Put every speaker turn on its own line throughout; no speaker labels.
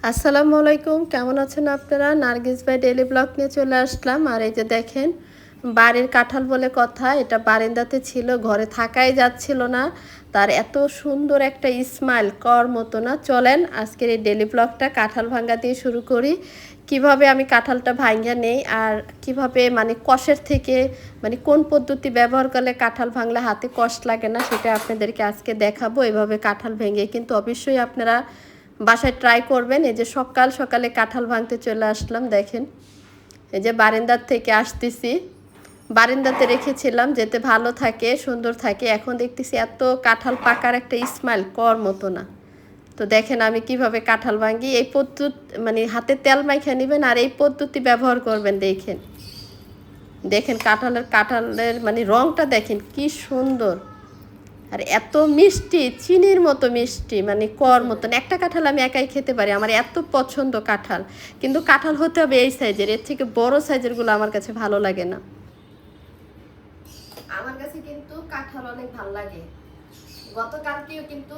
আসসালামু আলাইকুম, কেমন আছেন আপনারা? নার্গিস বাই ডেইলি ব্লগ নিয়ে চলে আসলাম। আর এই যে দেখেন, বাড়ির কাঁঠাল বলে কথা, এটা বারান্দাতে ছিল, ঘরে থাকাই যাচ্ছিল না। তার এত সুন্দর একটা স্মাইল কর মতো না। চলেন আজকের এই ডেইলি ব্লগটা কাঁঠাল ভাঙ্গা দিয়ে শুরু করি। কিভাবে আমি কাঁঠালটা ভাঙ্গা নেই আর কিভাবে মানে কষের থেকে মানে কোন পদ্ধতি ব্যবহার করলে কাঁঠাল ভাঙলে হাতে কষ্ট লাগে না সেটা আপনাদেরকে আজকে দেখাবো। এভাবে কাঁঠাল ভেঙে কিন্তু অবশ্যই আপনারা বাসায় ট্রাই করবেন। এই যে সকাল সকালে কাঁঠাল ভাঙতে চলে আসলাম। দেখেন এই যে বারান্দার থেকে আসতেছি, বারান্দাতে রেখেছিলাম যেতে ভালো থাকে সুন্দর থাকে। এখন দেখতেছি এত কাঁঠাল পাকার একটা স্মেল কর মতো না। তো দেখেন আমি কিভাবে কাঁঠাল ভাঙি, এই পদ্ধতি মানে হাতে তেল মাইখা নেবেন আর এই পদ্ধতি ব্যবহার করবেন। দেখেন দেখেন কাঁঠালের মানে রংটা দেখেন কি সুন্দর, আর এত মিষ্টি, চিনির মতো মিষ্টি, মানে কর মতন। একটা কাঁঠাল আমি একাই খেতে পারি, আমার এত পছন্দ কাঁঠাল। কিন্তু কাঁঠাল হতে হবে এই সাইজের, এর থেকে বড় সাইজেরগুলো আমার কাছে ভালো লাগে না। আমার কাছে কিন্তু কাঁঠাল অনেক ভালো লাগে। গতকালকেও কিন্তু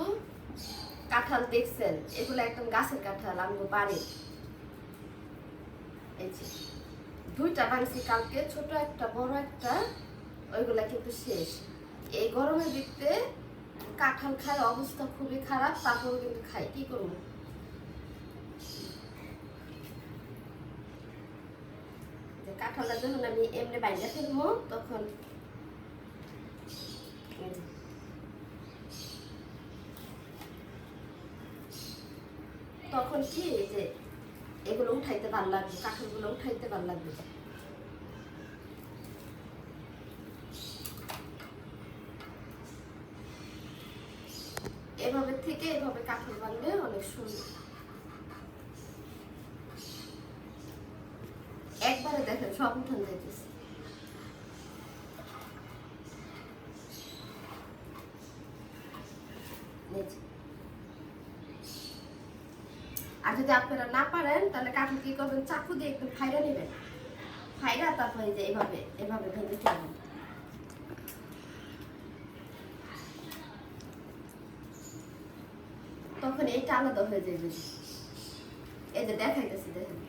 কাঁঠাল দেখছেন, এগুলো একদম গাছের কাঁঠাল, আমগো বাড়ি। এই যে দুইটা ভাঙছি কালকে, ছোট একটা বড় একটা, ওইগুলা কিন্তু শেষ। এই গরমের দিকতে কাঁঠাল খায় অবস্থা খুবই খারাপ, তারপরেও কিন্তু খাই, কি করবো। কাঁঠালটা যখন আমি এমনি বাইরে ফেলবো তখন তখন কি যে এগুলো উঠাইতে ভালো লাগবে, কাঁঠালগুলো উঠাইতে ভালো লাগবে। এভাবে থেকে এভাবে কাঁঠাল বানলে অনেক সুন্দর। একবারে দেখেন সব উঠান যাইতেছে। আর যদি আপনারা না পারেন তাহলে কাঁঠাল কি করবেন, চাকু দিয়ে একটু ফাইরা নেবেন, ফাইরা তারপরে যে এভাবে এভাবে ভেঙে ফেলবেন। তখন এইটা আলাদা হয়ে যাবে। এই যে দেখাইতেছি, দেখেন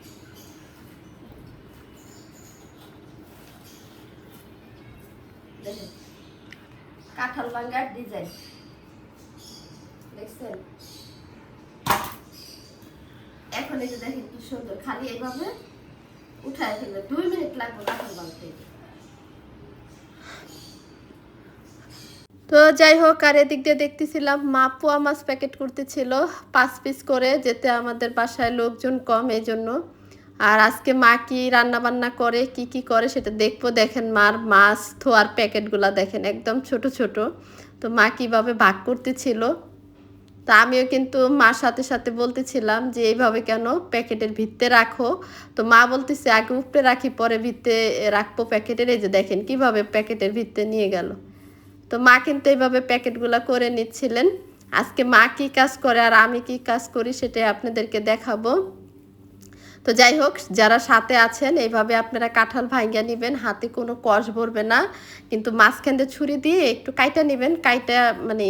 দেখেন কাঁঠাল ভাঙ্গার ডিজাইন দেখছেন। এখন এই যে দেখেন কি সুন্দর, খালি এইভাবে উঠায় ফেলবে, 2 মিনিট লাগবে কাঁঠাল ভাঙতে। তো যাই হোক, আর এদিক দিয়ে দেখতেছিলাম মা পোয়া মাছ প্যাকেট করতেছিল 5 পিস করে, যেতে আমাদের বাসায় লোকজন কম এই জন্য। আর আজকে মা কি রান্না বান্না করে, কি কি করে সেটা দেখবো। দেখেন মার মাছ ধোয়ার প্যাকেটগুলা দেখেন একদম ছোট ছোট। তো মা কিভাবে ভাগ করতেছিল, তা আমিও কিন্তু মার সাথে সাথে বলতেছিলাম যে এইভাবে কেন প্যাকেটের ভিতরে রাখো। তো মা বলতেছে আগে উপরে রাখি পরে ভিতরে রাখবো প্যাকেটের। এই যে দেখেন কিভাবে প্যাকেটের ভিতরে নিয়ে গেল। তো মা কিন্তু এইভাবে প্যাকেটগুলো করে নিচ্ছিলেন। আজকে মা কি কাজ করে আর আমি কি কাজ করি সেটাই আপনাদেরকে দেখাবো। তো যাই হোক, যারা সাথে আছেন এইভাবে আপনারা কাঁঠাল ভাঙ্গা নেবেন, হাতে কোনো কষ ভরবে না, কিন্তু মাঝখানে ছুরি দিয়ে একটু কাইটা নেবেন। কাইটা মানে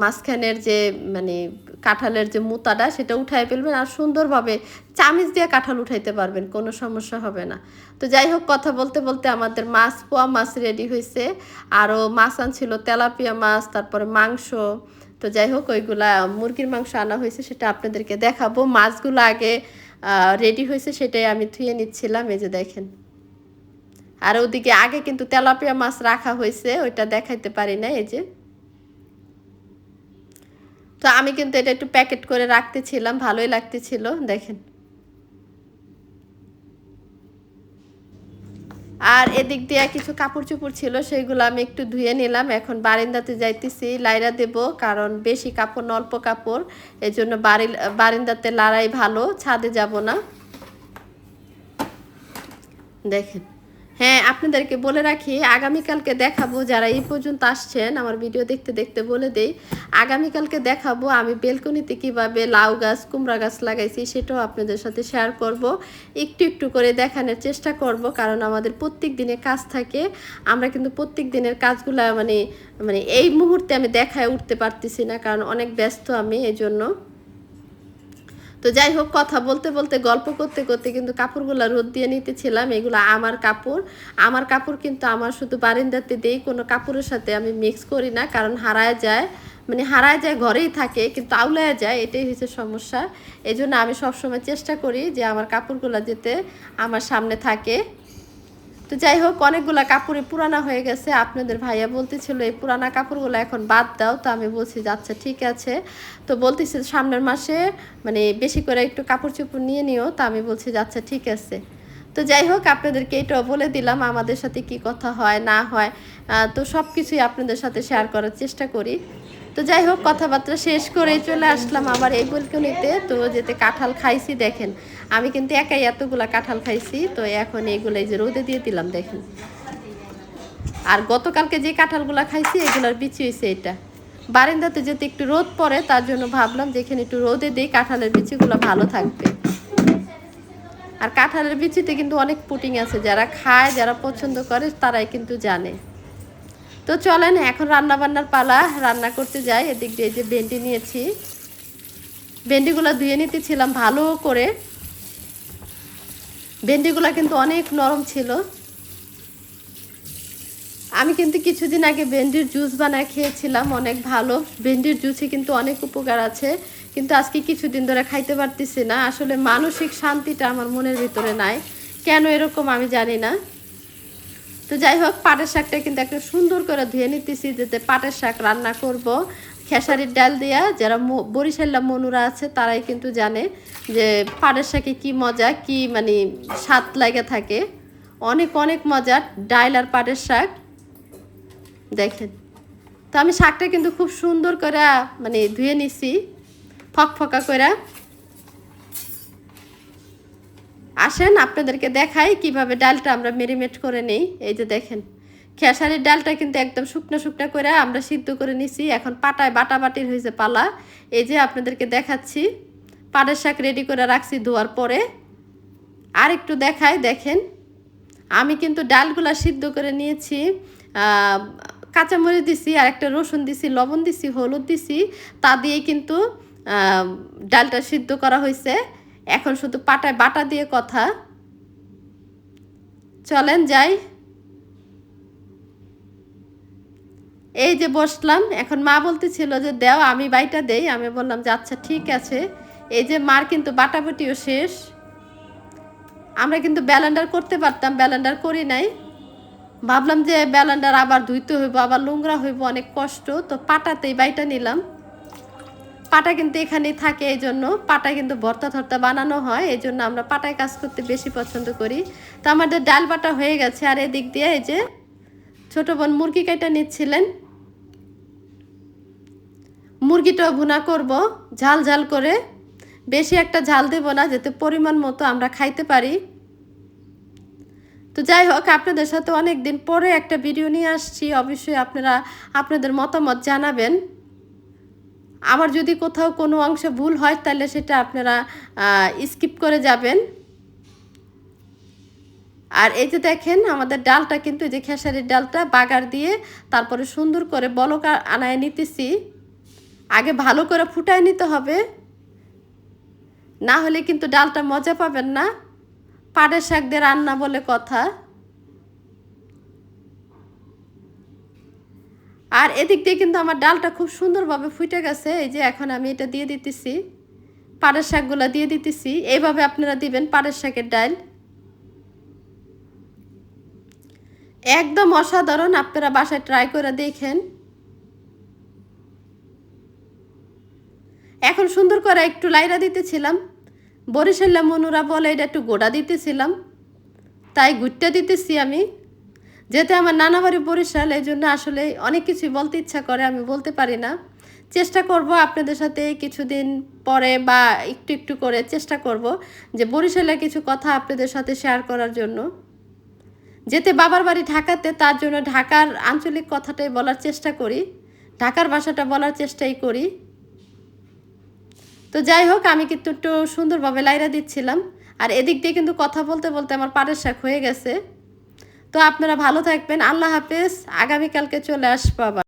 মাঝখানের যে মানে কাঁঠালের যে মুতাটা সেটা উঠাই ফেলবেন, আর সুন্দরভাবে চামিচ দিয়ে কাঁঠাল উঠাইতে পারবেন, কোনো সমস্যা হবে না। তো যাই হোক, কথা বলতে বলতে আমাদের মাছ পোয়া মাছ রেডি হয়েছে। আরও মাছ আনছিল, তেলাপিয়া মাছ, তারপরে মাংস। তো যাই হোক, ওইগুলা মুরগির মাংস আনা হয়েছে, সেটা আপনাদেরকে দেখাবো। মাছগুলো আগে রেডি হয়েছে সেটাই আমি ধুয়ে নিচ্ছিলাম। এই যে দেখেন, আর ওদিকে আগে কিন্তু তেলাপিয়া মাছ রাখা হয়েছে, ওইটা দেখাইতে পারি না। এই যে, তো আমি কিন্তু এটা একটু প্যাকেট করে রাখতেছিলাম, ভালোই লাগতেছিল দেখেন। আর এদিক দিয়ে কিছু কাপড় চোপড় ছিল, সেইগুলো আমি একটু ধুয়ে নিলাম। এখন বারান্দাতে যাইতেছি লাইরা দেব, কারণ বেশি কাপড় না, অল্প কাপড়, এই জন্য বারান্দাতে লাড়াই ভালো, ছাদে যাব না। দেখেন, হ্যাঁ আপনাদেরকে বলে রাখি, আগামীকালকে দেখাবো, যারা এই পর্যন্ত আসছেন আমার ভিডিও দেখতে দেখতে বলে দেই, আগামীকালকে দেখাবো আমি বেলকনিতে কিভাবে লাউ গাছ কুমড়া গাছ লাগাইছি, সেটাও আপনাদের সাথে শেয়ার করব। একটু একটু করে দেখানোর চেষ্টা করব, কারণ আমাদের প্রত্যেক দিনে কাজ থাকে। আমরা কিন্তু প্রত্যেক দিনের কাজগুলা মানে মানে এই মুহূর্তে আমি দেখায় উঠতে পারতেছি না, কারণ অনেক ব্যস্ত আমি এই জন্য। তো যাই হোক, কথা বলতে বলতে গল্প করতে করতে কিন্তু কাপড়গুলো রোদ দিয়ে নিতেছিলাম। এগুলো আমার কাপড় কিন্তু আমার শুধু বারান্দাতে দেই, কোনো কাপড়ের সাথে আমি মিক্স করি না, কারণ হারায় যায়, মানে হারায় যায়, ঘরেই থাকে কিন্তু আউলায় যায়, এটাই হচ্ছে সমস্যা। এই জন্য আমি সবসময় চেষ্টা করি যে আমার কাপড়গুলো যাতে আমার সামনে থাকে। তো যাই হোক, অনেকগুলা কাপড়ই পুরানা হয়ে গেছে। আপনাদের ভাইয়া বলতেছিল এই পুরানা কাপড়গুলো এখন বাদ দাও, তো আমি বলছি যে আচ্ছা ঠিক আছে। তো বলতেছে সামনের মাসে মানে বেশি করে একটু কাপড় চোপড় নিয়ে নিও, তো আমি বলছি যে আচ্ছা ঠিক আছে। তো যাই হোক, আপনাদেরকে এটাও বলে দিলাম আমাদের সাথে কি কথা হয় না হয়, তো সব কিছুই আপনাদের সাথে শেয়ার করার চেষ্টা করি। তো যাই হোক, কথাবার্তা শেষ করে চলে আসলাম আমার এই বলকনিতে। তো যেতে কাঁঠাল খাইছি, দেখেন আমি কিন্তু একাই এতগুলা কাঁঠাল খাইছি। তো এখন এইগুলো এই যে রোদে দিয়ে দিলাম, দেখেন। আর গতকালকে যে কাঁঠালগুলা খাইছি এগুলার বিচি হয়েছে এটা। বারান্দাতে যেতে একটু রোদ পড়ে, তার জন্য ভাবলাম যে এখানে একটু রোদে দিই, কাঁঠালের বিচিগুলো ভালো থাকবে। আর কাঁঠালের বিচিতে কিন্তু অনেক প্রোটিন আছে, যারা খায়, যারা পছন্দ করে তারাই কিন্তু জানে। তো চলেন এখন রান্না বান্নার পালা, রান্না করতে যাই। এদিক দিয়ে যে ভেন্ডি নিয়েছি, ভেন্ডিগুলো ধুয়ে নিতেছিলাম ভালো করে। ভেন্ডিগুলো কিন্তু অনেক নরম ছিল। আমি কিন্তু কিছুদিন আগে ভেন্ডির জুস বানায় খেয়েছিলাম, অনেক ভালো। ভেন্ডির জুসে কিন্তু অনেক উপকার আছে, কিন্তু আজকে কিছুদিন ধরে খাইতে পারতেছি না। আসলে মানসিক শান্তিটা আমার মনের ভিতরে নাই, কেন এরকম আমি জানি না। তো যাই হোক, পাটের শাকটা কিন্তু একটা সুন্দর করে ধুয়ে নিতেছি, যাতে পাটের শাক রান্না করব খেসারির ডাল দিয়া। যারা বরিশাল্লা মনুরা আছে তারাই কিন্তু জানে যে পাটের শাকে কি মজা, কি মানে স্বাদ লাগে থাকে, অনেক অনেক মজা ডাল আর পাটের শাক, দেখেন। তো আমি শাকটা কিন্তু খুব সুন্দর করে মানে ধুয়ে নিছি ফকফকা করে। আসেন আপনাদেরকে দেখাই কিভাবে ডালটা আমরা মেরিনেট করে নেই। এই যে দেখেন, খেসারির ডালটা কিন্তু একদম শুকনো শুকনো করে আমরা সিদ্ধ করে নিছি। এখন পাটায় বাটাবাটির হয়েছে পালা। এই যে আপনাদেরকে দেখাচ্ছি, পাটের শাক রেডি করে রাখছি ধোয়ার পরে। আর একটু দেখাই, দেখেন আমি কিন্তু ডালগুলা সিদ্ধ করে নিয়েছি। কাঁচামরিচ দিছি, আর একটা রসুন দিছি, লবণ দিছি, হলুদ দিছি, তা দিয়ে কিন্তু ডালটা সিদ্ধ করা হয়েছে। এখন শুধু পাটায় বাটা দিয়ে কথা। চলেন যাই। এই যে বসলাম, এখন মা বলতেছিল যে দেও আমি বাইটা দেই, আমি বললাম যে আচ্ছা ঠিক আছে। এই যে মার কিন্তু বাটাবাটিও শেষ। আমরা কিন্তু ব্যালেন্ডার করতে পারতাম, ব্যালেন্ডার করি নাই। ভাবলাম যে ব্যালেন্ডার আবার ধুইতে হইব, আবার নোংরা হইব, অনেক কষ্ট, তো পাটাতেই বাইটা নিলাম। পাটা কিন্তু এখানেই থাকে, এই জন্য পাটা কিন্তু ভর্তা থর্তা বানানো হয়, এই জন্য আমরা পাটায় কাজ করতে বেশি পছন্দ করি। তো আমাদের ডাল বাটা হয়ে গেছে। আর এদিক দিয়ে এই যে ছোট বোন মুরগি কাটা নিচ্ছিলেন, মুরগিটাও ভুনা করব ঝাল ঝাল করে, বেশি একটা ঝাল দেব না, যাতে পরিমাণ মতো আমরা খাইতে পারি। তো যাই হোক, আপনাদের সাথে অনেক দিন পরে একটা ভিডিও নিয়ে আসছি। অবশ্যই আপনারা আপনাদের মতামত জানাবেন। আমার যদি কোথাও কোনো অংশে ভুল হয় তাহলে সেটা আপনারা স্কিপ করে যাবেন। আর এই যে দেখেন আমাদের ডালটা কিন্তু, এই যে খেসারির ডালটা বাগার দিয়ে তারপরে সুন্দর করে বলক আনায় নিতেছি। আগে ভালো করে ফুটায় নিতে হবে, না হলে কিন্তু ডালটা মজা পাবেন না। পাটের শাক দিয়ে রান্না বলে কথা। আর এদিক দিয়ে কিন্তু আমার ডালটা খুব সুন্দরভাবে ফুটে গেছে। এই যে এখন আমি এটা দিয়ে দিতেছি, পাটের শাকগুলো দিয়ে দিতেছি। এইভাবে আপনারা দিবেন পাটের শাকের ডাল, একদম অসাধারণ। আপনারা বাসায় ট্রাই করে দেখেন। এখন সুন্দর করে একটু লাইরা দিতেছিলাম, বরিশাল্লা মনুরা বলে এটা একটু গোড়া দিতেছিলাম, তাই ঘুরতে দিতেছি আমি। যেহেতু আমার নানা বাড়ি বরিশাল, এই জন্য আসলে অনেক কিছুই বলতে ইচ্ছা করে, আমি বলতে পারি না। চেষ্টা করব আপনাদের সাথে কিছুদিন পরে বা একটু একটু করে চেষ্টা করব যে বরিশালের কিছু কথা আপনাদের সাথে শেয়ার করার জন্য। যেতে বাবার বাড়ি ঢাকাতে, তার জন্য ঢাকার আঞ্চলিক কথাটাই বলার চেষ্টা করি, ঢাকার ভাষাটা বলার চেষ্টাই করি। তো যাই হোক, আমি কিন্তু একটু সুন্দরভাবে লাইরা দিচ্ছিলাম। আর এদিক দিয়ে কিন্তু কথা বলতে বলতে আমার পাটের শাক হয়ে গেছে। তো আপনারা ভালো থাকবেন, আল্লাহ হাফেজ। আগামীকালকে চলে আসবো আবার।